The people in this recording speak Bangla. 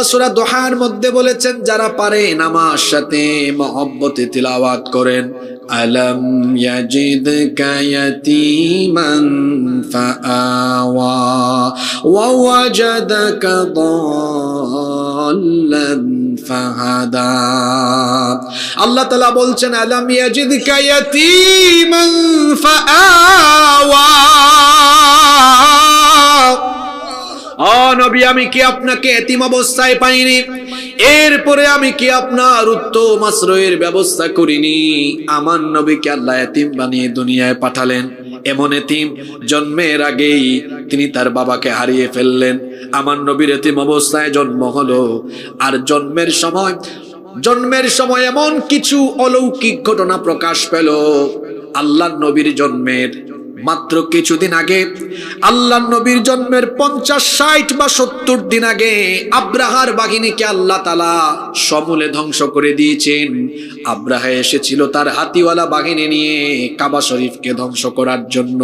আল্লাহ সূরা দোহার মধ্যে বলেছেন, যারা পারে নামাজ সাথে মহব্বতে তিলাওয়াত করেন। আলম ইয়াজিদকা ইয়াতীমান ফাআওয়া ওয়া ওয়াজাদাকা দাল্লান ফাহাদা। আল্লাহ তাআলা বলছেন, আলম ইয়াজিদকা ইয়াতীমান ফাআওয়া। ও নবী, আমি কি আপনাকে এতিম অবস্থায় পাইনি? এরপরে আমি কি আপনার উত্তম আশ্রয়ের ব্যবস্থা করিনি? আমার নবীকে আল্লাহ এতিম বানিয়ে দুনিয়ায় পাঠালেন। এমন এতিম, জন্মের আগেই তিনি তার বাবাকে হারিয়ে ফেললেন। আমার নবীর এতিম অবস্থায় জন্ম হলো, আর জন্মের সময় এমন কিছু অলৌকিক ঘটনা প্রকাশ পেল। আল্লাহর নবীর জন্মের মাত্র কিছুদিন আগে, আল্লাহর নবীর জন্মের 50, 60 বা 70 দিন আগে আব্রাহার বাহিনীকে আল্লাহ তাআলা সমূলে ধ্বংস করে দিয়েছেন। আব্রাহা এসেছিল তার হাতিওয়ালা বাহিনী নিয়ে কাবা শরীফকে ধ্বংস করার জন্য।